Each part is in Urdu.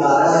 12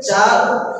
4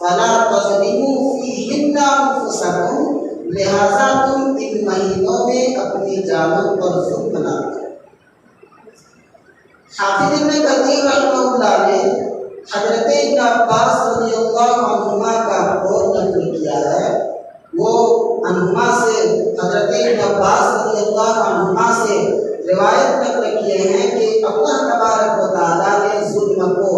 فلا تظلموا فیہن انفسکم، لہذا تم ان مہینوں میں اپنی جانوں پر ظلم نہ کرو۔ حافظ ابن کثیر رحمہ اللہ نے حضرت ابن عباس رضی اللہ عنہما کا قول نقل کیا ہے۔ وہ عنہما سے، حضرت ابن عباس رضی اللہ عنہما سے روایت نقل کیے ہیں کہ اللہ تبارک و تعالیٰ نے ظلم کو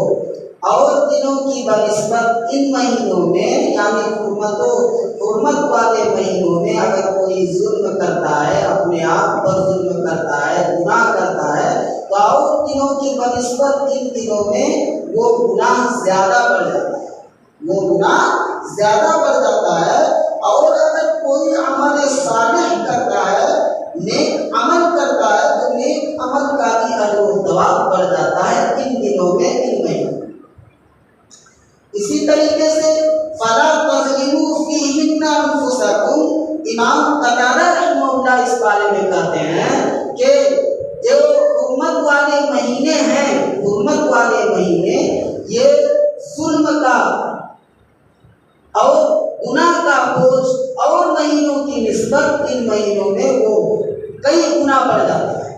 اور دنوں کی بنسبت ان مہینوں میں، یعنی حرمت والے مہینوں میں اگر کوئی ظلم کرتا ہے، اپنے آپ پر ظلم کرتا ہے، گناہ کرتا ہے، تو اور دنوں کی بنسبت ان دنوں میں وہ گناہ زیادہ بڑھ جاتا ہے، وہ گناہ زیادہ بڑھ جاتا ہے۔ اور اگر کوئی عمل صالح کرتا ہے، نیک عمل کرتا ہے، تو نیک عمل کا بھی اجر و ثواب بڑھ جاتا ہے ان دنوں میں، ان مہینوں میں۔ اسی طریقے سے فلا تظلموا فیہن انفسکم، امام قتادہ رحمہ اللہ اس بارے میں کہتے ہیں کہ جو حرمت والے مہینے ہیں، حرمت والے مہینے یہ ظلم کا اور گناہ کا بوجھ اور مہینوں کی نسبت ان مہینوں میں وہ کئی گنا بڑھ جاتا ہے۔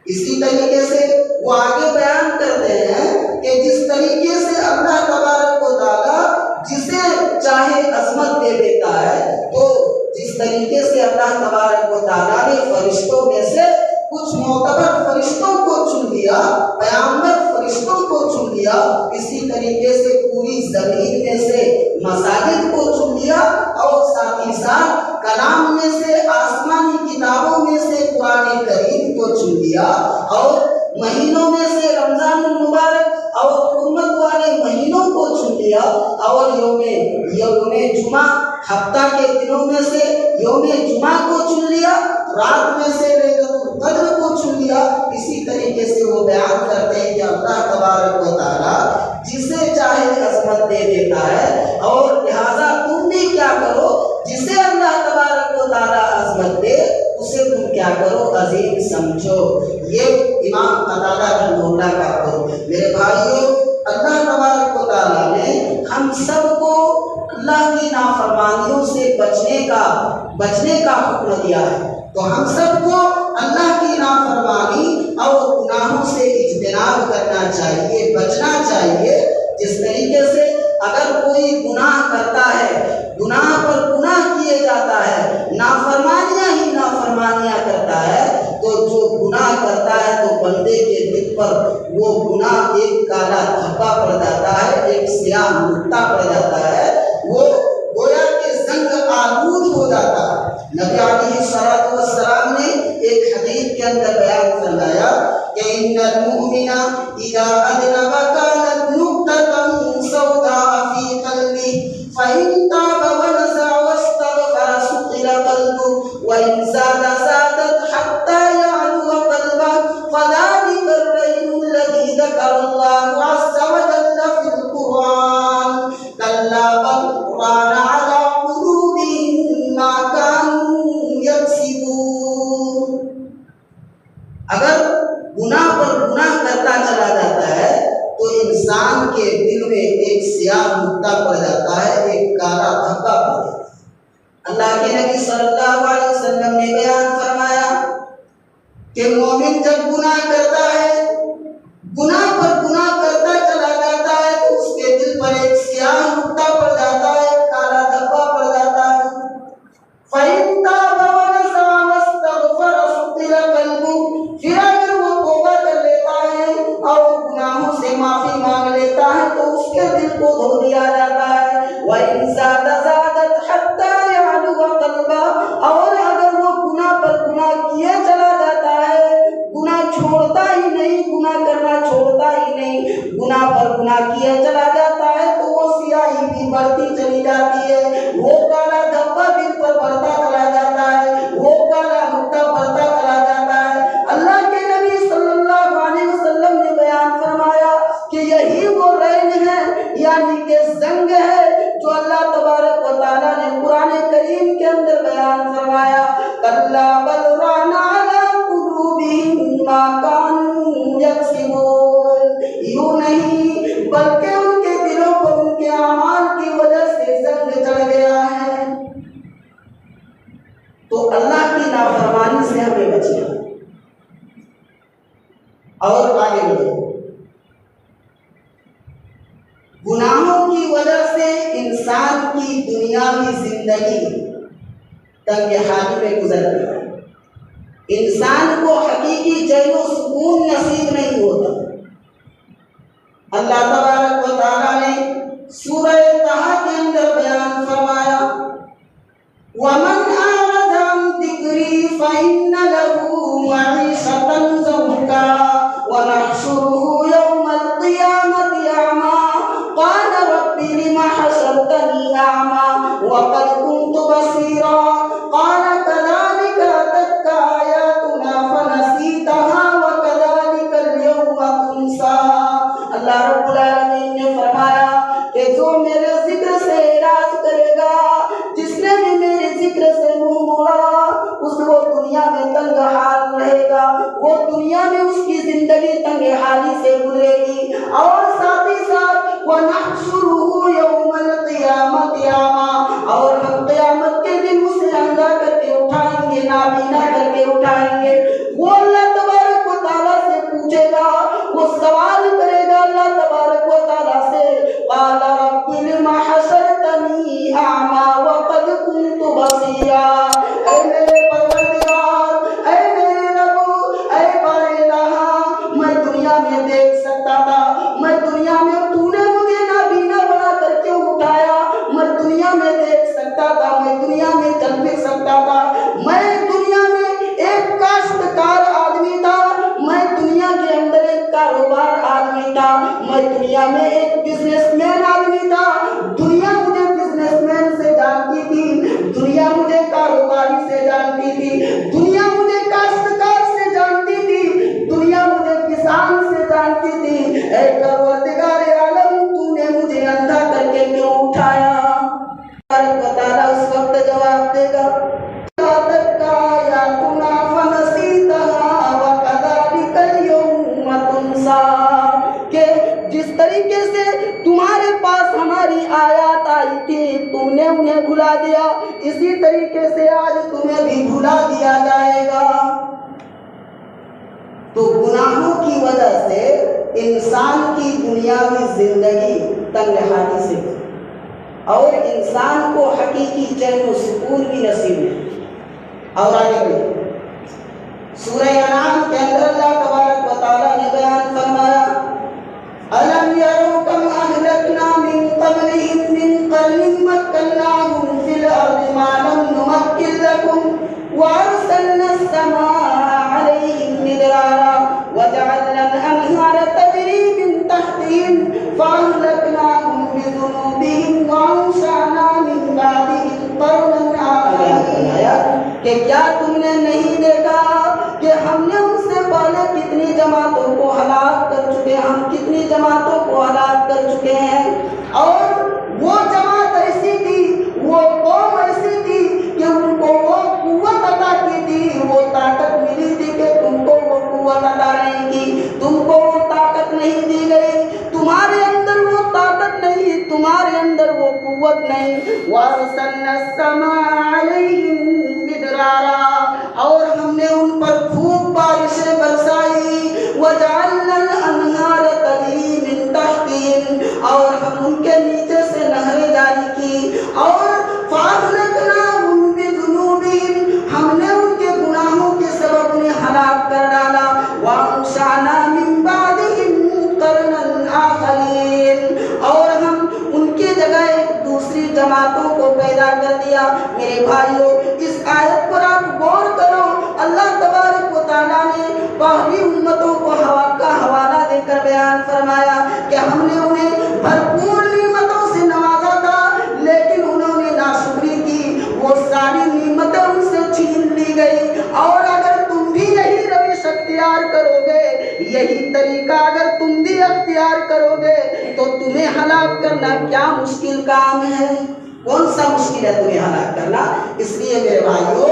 اسی طریقے سے وہ آگے بیان کرتے ہیں کہ جس طریقے سے اللہ تبارک و تعالیٰ جسے چاہے عظمت دے دیتا ہے، تو جس طریقے سے اللہ تبارک و تعالیٰ نے فرشتوں میں سے کچھ معتبر فرشتوں کو چن لیا، پیغمبر فرشتوں کو چن لیا، اسی طریقے سے پوری زمین میں سے مساجد کو چن لیا، اور ساتھ ہی ساتھ کلام میں سے، آسمانی کتابوں میں سے قرآن کریم کو چن لیا، اور مہینوں میں سے رمضان المبارک اور حرمت والے مہینوں کو چن لیا، اور یوم جمعہ، ہفتہ کے دنوں میں سے یوم جمعہ کو چن لیا، رات میں سے لیلۃ القدر کو چن لیا۔ اسی طریقے سے وہ بیان کرتے ہیں کہ اللہ تبارک و تعالیٰ جسے چاہے عظمت دے دیتا ہے، اور لہذا تم بھی کیا کرو، جسے اللہ تبارک و تعالیٰ عظمت دے اسے تم کیا کرو، عظیم سمجھو۔ یہ امام قتادہ رحمہ اللہ کا قول۔ میرے بھائیوں، اللہ تبارک و تعالیٰ نے ہم سب کو اللہ کی نافرمانیوں سے بچنے کا حکم دیا ہے، تو ہم سب کو اللہ کی نافرمانی اور گناہوں سے اجتناب کرنا چاہیے، بچنا چاہیے۔ جس طریقے سے اگر کوئی گناہ کرتا ہے، گناہ پر گناہ کیے جاتا ہے، نافرمانیاں ہی نافرمانیاں کرتا ہے، تو جو گناہ کرتا ہے تو بندے کے دل پر وہ گناہ ایک کالا دھبا پڑ جاتا ہے، ایک سیاہ نقطہ پڑ جاتا ہے، وہ گویا کہ زنگ آلود ہو جاتا ہے۔ نبی علیہ الصلوۃ والسلام نے ایک حدیث کے اندر بیان فرمایا کہ ان المؤمن اذا اذنب كانت نقطة سوداء في قلبه فإن تاب ونزع واستغفر سقل قلبه وإن زاد زادت حتى يعلو قلبه فذلك الرجل الذي ذكر الله عز وجل في القرآن كلا بل ران على قلوبهم ما كانوا يكسبون۔ اگر گناہ پر گناہ کرتا چلا جاتا ہے تو انسان کے دل میں ایک سیاہ نقطہ پڑ جاتا ہے، ایک کالا دھبا پڑ جاتا ہے۔ اللہ کے نبی صلی اللہ علیہ وسلم نے بیان فرمایا کہ مومن جب گناہ کرتا ہے، گناہ پر گناہ کرتا چلا جاتا ہے، تو اس کے دل پر ایک سیاہ نقطہ پڑ جاتا ہے، ایک کالا دھبا پڑ جاتا ہے۔ فَإِن تَابَ وَنَزَعَ وَاسْتَغْفَرَ سُقِلَ قَلْبُهُ، پھر اگر وہ توبہ کر لیتا ہے اور گناہوں سے معافی مانگ لیتا ہے تو اس کے دل کو دھو دیا جاتا ہے۔ وَإِن زَادَ زَادَتْ حَتَّى يَعْلُوَ قَلْبَهُ، اور اگر وہ گناہ پر گناہ کیے چلا جاتا ہے، گناہ چھوڑتا ہی نہیں، گناہ کرنا چھوڑتا ہی نہیں، گناہ پر گناہ کیے چلا جاتا ہے، تو وہ سیاہی بھی بڑھتی چلی جاتی ہے، وہ کالا دھبا دل پر بڑھتا چلا جاتا ہے، وہ کالا نقطہ بڑھتا چلا جاتا ہے۔ اللہ کے نبی صلی اللہ علیہ وسلم نے بیان فرمایا کہ یہی وہ رین ہے، یعنی کہ زنگ ہے، جو اللہ تبارک و تعالیٰ نے قرآن کریم کے اندر بیان فرمایا، کلا بل ران علی قلوبہم ما کانوا یکسبون، یوں نہیں بلکہ ان کے دلوں پر ان کے اعمال کی وجہ سے اور آگے بڑھے۔ گناہوں کی وجہ سے انسان کی دنیاوی زندگی تنگ حالی میں گزرتی ہے، انسان کو حقیقی چین و سکون نصیب نہیں ہوتا۔ اللہ تبارک و تعالیٰ نے سورہ طٰہٰ کے اندر بیان فرمایا، وَمَنْ أَعْرَضَ عَنْ ذِكْرِي فَإِنَّ لَهُ مَعِيشَةً ضَنكًا وَنَحْشُرُهُ يَوْمَ الْقِيَامَةِ أَعْمَىٰ قَالَ رَبِّ لِمَ حَشَرْتَنِي أَعْمَىٰ وَقَدْ كُنتُ بَصِيرًا قَالَ كَذَٰلِكَ أَتَتْكَ آيَاتُنَا فَنَسِيتَهَا وَكَذَٰلِكَ الْيَوْمَ تُنسَىٰ۔ اللہ رب العالمین نے فرمایا کہ جو میرے ذکر سے اعراض کرے گا، جس نے بھی میرے ذکر سے منہ موڑا، اس کو دنیا میں تنگ حال رہے گا، وہ دنیا میں اس کی زندگی تنگ حالی سے گزرے گی، اور ساتھ ہی ساتھ وَنَحْشُرُهُ يَوْمَ الْقِيَامَةِ أَعْمَىٰ، اور ہم قیامت کے دن اسے اندھا کر کے اٹھائیں گے، نابینا کر کے اٹھائیں گے۔ وہ اللہ تبارک و تعالیٰ سے پوچھے گا، وہ سوال کرے گا اللہ تبارک و تعالیٰ سے، قال رب لم حشرتنی اعمیٰ وقد كنت بصیرا، اے میرے پروردگار، اے میرے رب، اے بار الہ، میں دنیا میں دیکھ سکتا تھا، میں دنیا میں تو نے مجھے نابینا بنا کر کے اٹھایا، میں دنیا میں دیکھ سکتا تھا، میں دنیا میں چل پھر سکتا تھا، میں دنیا میں ایک کاشتکار آدمی تھا، میں دنیا کے اندر ایک کاروبار آدمی تھا، میں دنیا میں ایک بزنس مین آدمی تھا، دنیا مجھے بزنس مین سے جانتی تھی، دنیا مجھے کاروباری سے جانتی تھی، دنیا مجھے کاشتکار سے جانتی تھی، دنیا مجھے کسان سے جانتی تھی، اے پروردگار عالم، تو نے مجھے اندھا کر کے کیوں اٹھایا؟ اللہ تعالیٰ اس وقت جواب دے گا، کہ جس طریقے سے تمہارے پاس ہماری آیات آئی تھی تم نے انہیں بھلا دیا، اسی طریقے سے آج تمہیں بھی بھلا دیا جائے گا۔ تو گناہوں کی وجہ سے انسان کی دنیاوی زندگی تنگ حالی سے اور انسان کو حقیقی چین و سکون بھی نصیب ہے۔ اور آگے بڑھیں، سورہ انعام کے اندر اللہ تبارک و تعالیٰ نے بیان فرمایا، أَلَمْ يَرَوْا كَمْ أَهْلَكْنَا مِنْ قَبْلِهِمْ مِنْ قَرْنٍ مَكَّنَّاهُمْ فِي الْأَرْضِ مَا لَمْ نُمَكِّنْ لَكُمْ وَأَرْسَلْنَا السَّمَاءَ عَلَيْهِمْ مِدْرَارًا وَجَعَلْنَا الْأَنْهَارَ تَجْرِي مِنْ تَحْتِهِمْ فَأَهْلَكْنَاهُمْ بِذُنُوبِهِمْ وَأَنشَأْنَا مِنْ بَعْدِهِمْ قَرْنًا آخَرِينَ۔ کہ کیا تم نے نہیں دیکھا کہ ہم نے ان سے پہلے کتنی جماعتوں کو ہلاک کر چکے ہیں، ہم کتنی جماعتوں کو ہلاک کر چکے ہیں، اور وہ جماعت ایسی تھی، وہ قوم ایسی تھی کہ ان کو وہ قوت عطا کی تھی، وہ طاقت ملی تھی کہ تم کو وہ قوت عطا نہیں کی، تم کو وہ طاقت نہیں دی گئی، تمہارے اندر وہ طاقت نہیں، تمہارے اندر وہ قوت نہیں۔ وَأَرْسَلْنَا السَّمَاءَ عَلَيْهِمْ مِدْرَارًا، اور ہم نے ان پر خوب بارشیں برسائی، وَجَعَلْنَا الْأَنْهَارَ تَجْرِي مِنْ تَحْتِهِمْ، اور ہم ان کے نیچے سے نہریں جاری کی، اور فَأَهْلَكْنَاهُمْ بِذُنُوبِهِمْ، ہم نے ان کے گناہوں کے سبب انہیں ہلاک کر ڈالا، وَأَنشَأْنَا مِنْ بَعْدِهِمْ قَرْنًا آخَرِينَ، اور ہم ان کی جگہ ایک دوسری جماعتوں کو پیدا کر دیا۔ میرے بھائیوں، اس آیت پر آپ غور کرو، اللہ تبارک و تعالیٰ نے پہلی امتوں کو ہوا کا حوالہ دے کر بیان فرمایا کہ ہم نے انہیں بھرپور نعمتوں سے نوازا تھا، لیکن انہوں نے ناشکری کی، وہ ساری نعمتیں ان سے چھین لی گئی۔ اور اگر تم بھی یہی روش اختیار کرو گے، یہی طریقہ اگر تم بھی اختیار کرو گے، تو تمہیں ہلاک کرنا کیا مشکل کام ہے؟ کون سا مشکل ہے تمہیں ہلاک کرنا؟ اس لیے میرے بھائیوں،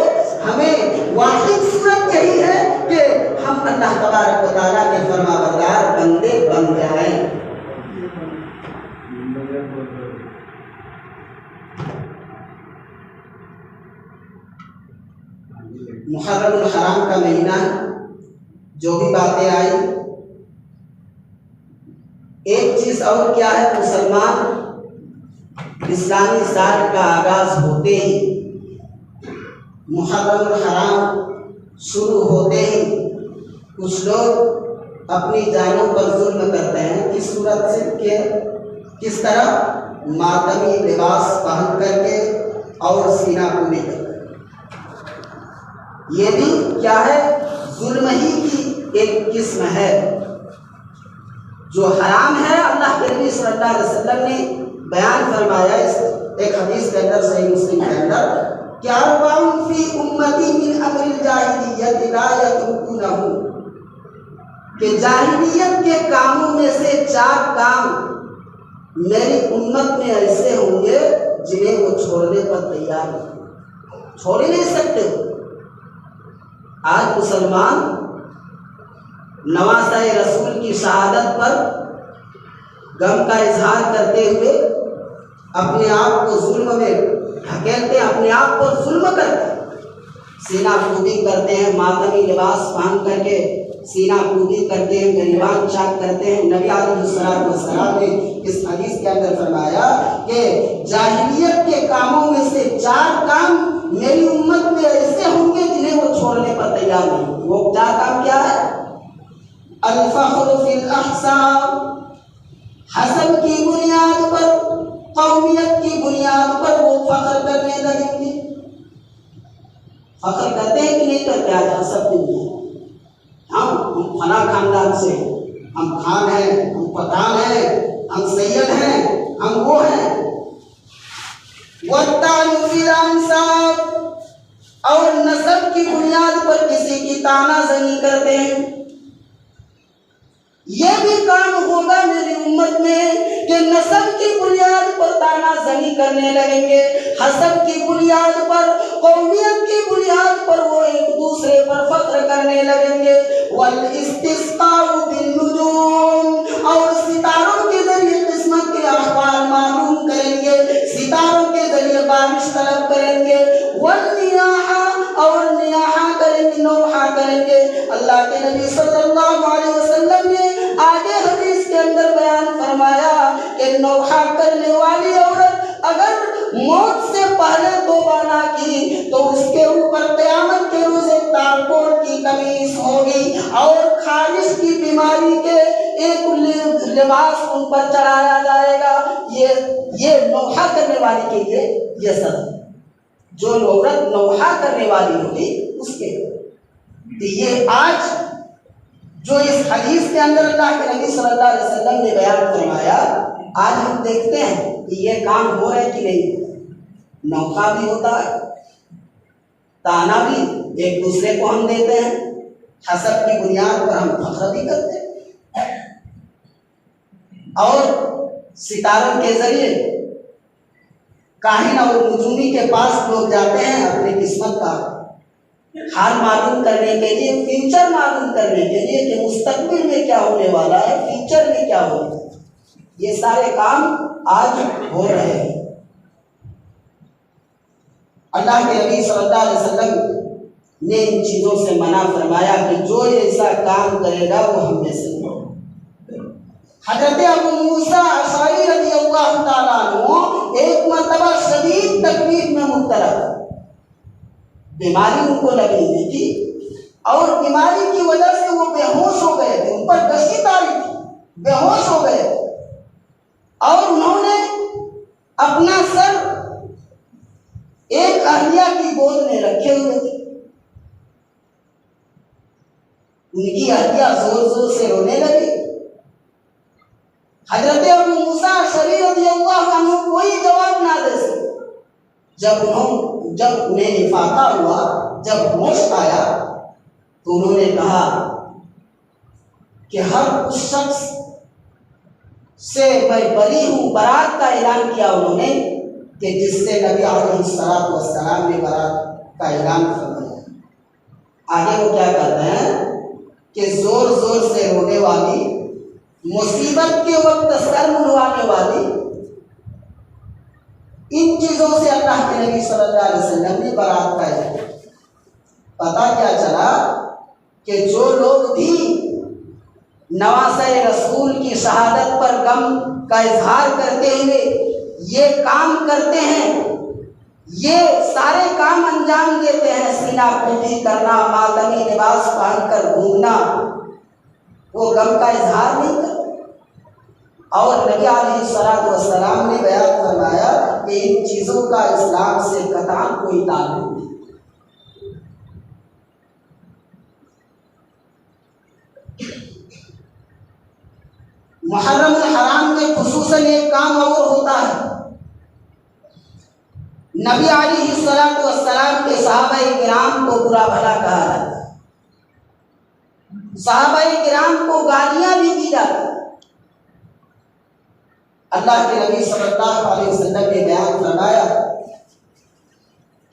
ہمیں واحد صورت یہی ہے کہ ہم اللہ تبارک و تعالیٰ کے فرما بردار بندے بن جائیں۔ محرم الحرام کا مہینہ، جو بھی باتیں آئی چیز اور کیا ہے، مسلمان اسلامی سال کا آغاز ہوتے ہی، محرم الحرام شروع ہوتے ہی کچھ لوگ اپنی جانوں پر ظلم کرتے ہیں۔ کس صورت سے کہ کس طرح، ماتمی لباس پہن کر کے اور سینہ کھولے کر کے۔ یہ بھی کیا ہے، ظلم ہی کی ایک قسم ہے۔ جو حرام ہے، اللہ کے نبی صلی اللہ علیہ وسلم نے بیان فرمایا اس ایک حدیث کے اندر، صحیح مسلم کے اندر، کہ اربع فی امتی من امر الجاہلیت لا یترکونہ، کہ جاہلیت کے کاموں میں سے 4 کام میری امت میں ایسے ہوں گے جنہیں وہ چھوڑنے پر تیار نہیں، چھوڑ ہی نہیں سکتے۔ آج مسلمان نواسہ رسول کی شہادت پر غم کا اظہار کرتے ہوئے اپنے آپ کو ظلم میں ڈھکیلتے ہیں، اپنے آپ پر ظلم کرتے ہیں، سینہ کودی کرتے ہیں، ماتمی لباس پہن کر کے سینہ کودی کرتے ہیں، گریبان چاک کرتے ہیں۔ نبی علیہ السلام نے اس حدیث کے اندر فرمایا کہ جاہلیت کے کاموں میں سے 4 کام میری امت میں ایسے ہوں گے جنہیں وہ چھوڑنے پر تیار نہیں۔ وہ 4 کام کیا ہے؟ الفخر فی الاحساب، حسب کی بنیاد پر، قومیت کی بنیاد پر وہ فخر کرنے لگیں گے۔ فخر کرتے ہیں کہ نہیں کرتے آج حسب کی بنیاد؟ ہم فلاں خاندان سے ہیں، ہم خان ہیں، ہم پٹھان ہیں، ہم سید ہیں، ہم وہ ہیں۔ وَالتَّعْنُ فِي الْأَنْسَابِ، اور نسب کی بنیاد پر کسی کی تانا زنی کرتے ہیں۔ یہ بھی کام ہوگا میری امت میں کہ نسب کی بنیاد پر تانا زنی کرنے لگیں گے، حسب کی بنیاد پر، قومیت کی بنیاد پر وہ ایک دوسرے پر فخر کرنے لگیں گے۔ والاستسقاء بالنجوم، اور ستاروں کے ذریعے قسمت کے احوال معلوم کریں گے، ستاروں کے ذریعے بارش طلب کریں گے۔ والنیاحہ، اور نیاحہ کریں گے، نوحہ کریں گے۔ اللہ کے نبی صلی اللہ علیہ وسلم نے آگے حدیث کے اندر بیان فرمایا کہ نوحہ کرنے والی عورت اگر موت سے پہلے توبہ نہ کی تو اس کے اوپر قیامت کے روز تالکوٹ کی قمیص ہوگی اور خارش کی بیماری کے ایک لباس ان پر چڑھایا جائے گا۔ یہ نوحہ کرنے والی کے لیے یہ سزا، جو عورت نوحہ کرنے والی ہوگی اس کے لیے۔ یہ آج جو اس حدیث کے اندر اللہ کے نبی صلی اللہ علیہ وسلم نے بیان فرمایا، آج ہم دیکھتے ہیں کہ یہ کام ہو رہے کہ نہیں۔ نوحہ بھی ہوتا ہے، تانا بھی ایک دوسرے کو ہم دیتے ہیں، حسب کی بنیاد پر ہم فخر بھی کرتے ہیں، اور ستاروں کے ذریعے کاہن اور نجومی کے پاس لوگ جاتے ہیں اپنی قسمت کا حال معلوم کرنے کے لیے، فیوچر معلوم کرنے کے لیے کہ مستقبل میں کیا ہونے والا ہے، فیوچر میں کیا ہونے والا ہے۔ یہ سارے کام آج ہو رہے ہیں۔ اللہ کے نبی صلی اللہ علیہ وسلم نے ان چیزوں سے منع فرمایا کہ جو ایسا کام کرے گا وہ ہم میں سے ہو۔ حضرت ابو موسیٰ اشعری رضی اللہ تعالیٰ عنہ ایک مرتبہ شدید تکلیف میں مبتلا، بیماری ان کو لگی ہوئی تھی اور بیماری کی وجہ سے وہ بے ہوش ہو گئے تھے، ان پر ڈسی تاری تھی، بے ہوش ہو گئے تھے، اور انہوں نے اپنا سر ایک اہلیہ کی گود میں رکھے ہوئے تھے۔ ان کی اہلیہ زور زور سے رونے لگی۔ حضرت ابو موسیٰ اشعری رضی اللہ عنہ کوئی جواب نہ دے سکے۔ جب انہیں افاقہ ہوا، جب ہوش آیا تو انہوں نے کہا کہ ہر اس شخص سے میں بری ہوں، برات کا اعلان کیا انہوں نے کہ جس سے نبی علیہ السلام نے برات کا اعلان فرمایا۔ آگے وہ کیا کہتے ہیں کہ زور زور سے رونے والی، مصیبت کے وقت سر منڈوانے والی، ان چیزوں سے اللہ کے نبی صلی اللہ علیہ وسلم نے برات کا اعلان کیا۔ پتہ کیا چلا کہ جو لوگ بھی نواسۂ رسول کی شہادت پر غم کا اظہار کرتے ہوئے یہ کام کرتے ہیں، یہ سارے کام انجام دیتے ہیں، سینہ پھوٹی کرنا، ماتمی لباس پہن کر گھومنا، وہ غم کا اظہار نہیں کرتے۔ اور نبی علیہ الصلوۃ والسلام نے بیان فرمایا کہ ان چیزوں کا اسلام سے قطعاً کوئی تعلق نہیں۔ محرم الحرام میں خصوصاً ایک کام اور ہوتا ہے، نبی علیہ الصلوۃ والسلام کے صحابہ کرام کو برا بھلا کہا جاتا ہے، صحابہ کرام کو گالیاں بھی دی جاتی۔ اللہ کے نبی صلی اللہ علیہ وسلم نے بیان فرمایا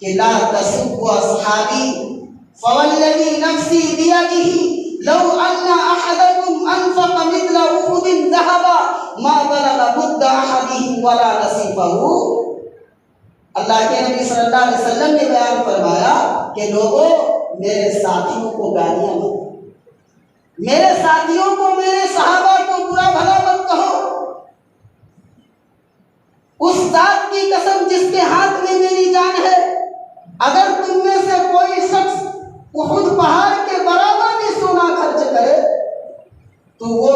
کہ لا تسبوا اصحابی فوالذی نفسی بیدہ لو ان احدکم انفق مثل احد ذهبا ما بلغ مد احدهم ولا نصیفہ۔ اللہ کے نبی صلی اللہ علیہ وسلم نے بیان فرمایا کہ لوگوں میرے ساتھیوں کو گالیاں مت، میرے ساتھیوں کو، میرے صحابہ کو برا بھلا مت کہو۔ اس ذات کی قسم جس کے ہاتھ میں میری جان ہے، اگر تم میں سے کوئی شخص احد پہاڑ کے برابر بھی سونا خرچ کرے تو وہ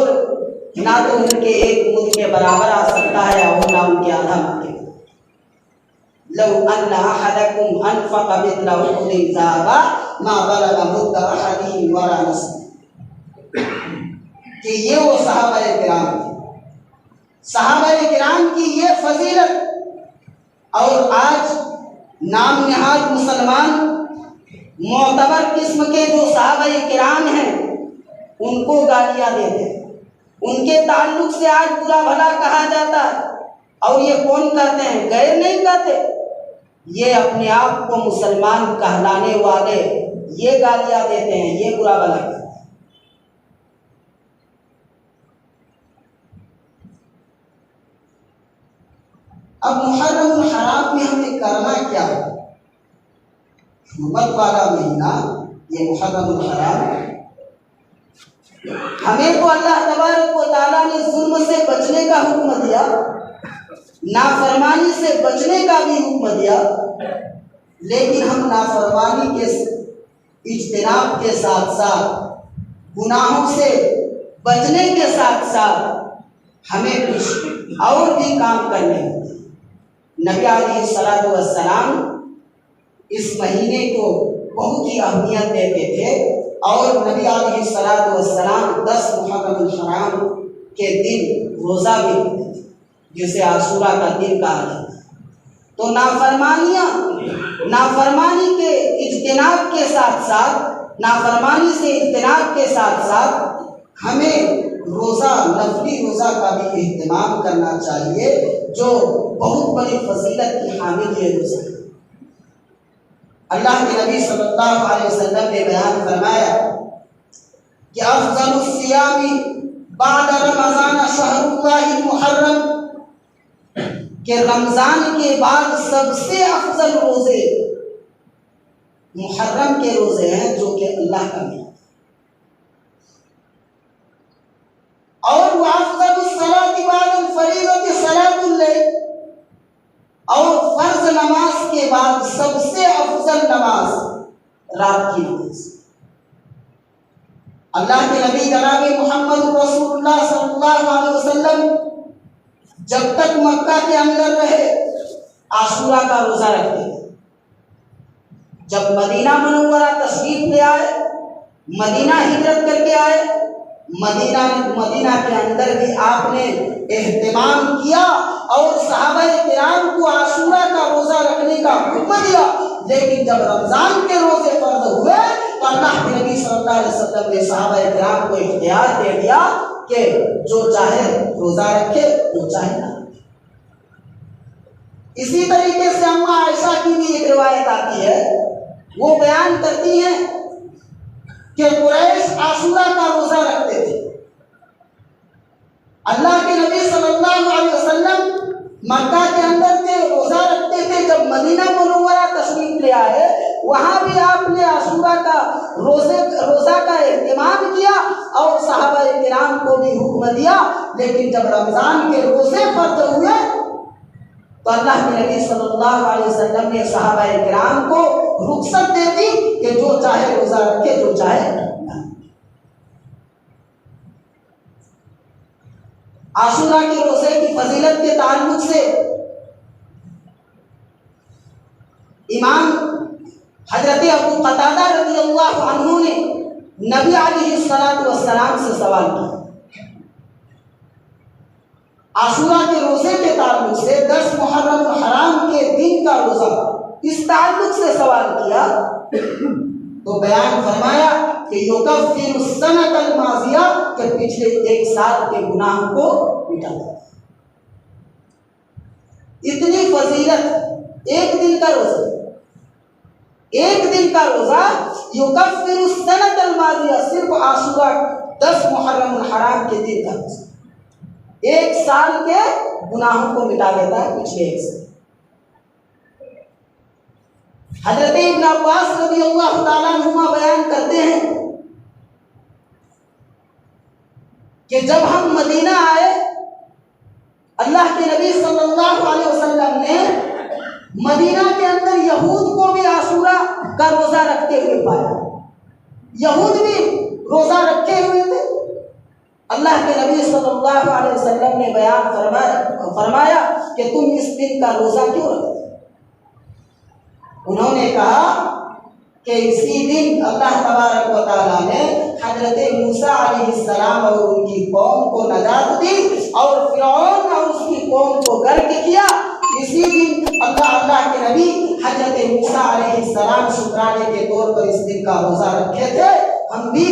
نہ تو ان کے ایک مد کے برابر آ سکتا ہے اور نہ ان کے آدھا مد کے۔ لو ان احدکم انفق مثل احد ذهبا ما بلغ مد احدهم ولا نصیفہ۔ کہ یہ وہ صحابہ کرام تھے، صحابہ کرام کی یہ فضیلت، اور آج نام نہاد مسلمان معتبر قسم کے جو صحابہ کرام ہیں ان کو گالیاں دیتے ہیں، ان کے تعلق سے آج برا بھلا کہا جاتا ہے۔ اور یہ کون کہتے ہیں؟ غیر نہیں کہتے، یہ اپنے آپ کو مسلمان کہلانے والے یہ گالیاں دیتے ہیں، یہ برا بھلا کہتے ہیں۔ اب محرم الحرام میں ہمیں کرنا کیا ہے؟ حرمت والا مہینہ یہ محرم الحرام، ہمیں تو اللہ تبارک و تعالیٰ نے ظلم سے بچنے کا حکم دیا، نافرمانی سے بچنے کا بھی حکم دیا، لیکن ہم نافرمانی کے اجتناب کے ساتھ ساتھ، گناہوں سے بچنے کے ساتھ ساتھ ہمیں کچھ اور بھی کام کرنے ہوتے ہیں۔ نبی علیہ الصلوۃ والسلام اس مہینے کو بہت ہی اہمیت دیتے تھے، اور نبی علیہ الصلوۃ والسلام 10 محرم الحرام کے دن روزہ بھی رکھتے تھے، جسے عاشورہ کا دن کہا جاتا ہے۔ تو نافرمانی کے اجتناب کے ساتھ ساتھ، نافرمانی سے اجتناب کے ساتھ ساتھ ہمیں روزہ، نفلی روزہ کا بھی اہتمام کرنا چاہیے، جو بہت بڑی فضیلت کی حامل یہ روزہ ہے۔ اللہ کے نبی صلی اللہ علیہ وسلم نے بیان فرمایا کہ افضل الصیام بعد رمضان شہر اللہ المحرم، کہ رمضان کے بعد سب سے افضل روزے محرم کے روزے ہیں، جو کہ اللہ کا مہینہ، اور وافضل الصلاۃ بعد الفریضۃ صلاۃ اللیل، اور فرض نماز کے بعد سب سے افضل نماز رات کی نماز۔ اللہ کے نبی جناب محمد رسول اللہ صلی اللہ علیہ وسلم جب تک مکہ کے اندر رہے عاشورہ کا روزہ رکھتے تھے۔ جب مدینہ منورہ تشریف لے آئے، مدینہ ہجرت کر کے آئے، مدینہ کے اندر بھی آپ نے اہتمام کیا اور صحابہ کرام کو عاشورہ کا روزہ رکھنے کا حکم دیا، لیکن جب رمضان کے روزے فرض ہوئے تو اللہ کے نبی صلی اللہ علیہ وسلم نے صحابہ کرام کو اختیار دے دیا کہ جو چاہے روزہ رکھے، جو چاہے نہ رکھے۔ اسی طریقے سے اماں عائشہ کی بھی ایک روایت آتی ہے، وہ بیان کرتی ہیں کہ قریش عاشورہ کا روزہ رکھتے تھے، اللہ کے نبی صلی اللہ علیہ وسلم مکہ کے اندر تھے، روزہ رکھتے تھے۔ جب مدینہ منورہ تشریف لے آئے، وہاں بھی آپ نے عاشورہ کا روزہ کا اہتمام کیا، اور صحابہ کرام کو بھی حکم دیا، لیکن جب رمضان کے روزے فرض ہوئے تو اللہ کے نبی صلی اللہ علیہ وسلم نے صحابہ کرام کو رخصت دے دی کہ جو چاہے روزہ رکھے، جو چاہے نہ۔ عاشورہ کے روزے کی فضیلت کے تعلق سے امام حضرت ابو قتادہ رضی اللہ عنہ نے نبی علیہ السلام سے سوال کیا، عاشورہ کے روزے کے تعلق سے 10 محرم الحرام کے دن کا روزہ، اس تعلق سے سوال کیا تو بیان فرمایا کہ یکفر السنۃ الماضیہ، کہ پچھلے 1 سال کے گناہ کو مٹا دیتا ہے۔ اتنی فضیلت ایک دن کا روزہ، ایک دن کا روزہ یکفر السنۃ الماضیہ، صرف عاشورہ 10 محرم الحرام کے دن کا روزہ 1 سال کے گناہوں کو مٹا دیتا ہے، پچھلے 1 سال۔ حضرت ابن عباس رضی اللہ تعالیٰ عنہما بیان کرتے ہیں کہ جب ہم مدینہ آئے، اللہ کے نبی صلی اللہ علیہ وسلم نے مدینہ کے اندر یہود کو بھی عاشورہ کا روزہ رکھتے ہوئے پایا، یہود بھی روزہ رکھے ہوئے تھے۔ اللہ کے نبی صلی اللہ علیہ وسلم نے بیان فرمایا کہ تم اس دن کا روزہ کیوں رکھتے؟ انہوں نے کہا کہ اسی دن اللہ تبارک و تعالیٰ نے حضرت موسیٰ علیہ السلام اور ان کی قوم کو نجات دی اور فرعون اور اس کی قوم کو غرق کیا۔ اسی دن اللہ کے نبی حضرت موسیٰ علیہ السلام شکرانے کے طور پر اس دن کا روزہ رکھے تھے، ہم بھی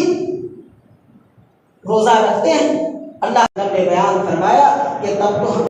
روزہ رکھتے ہیں۔ اللہ نے بیان فرمایا کہ تب تو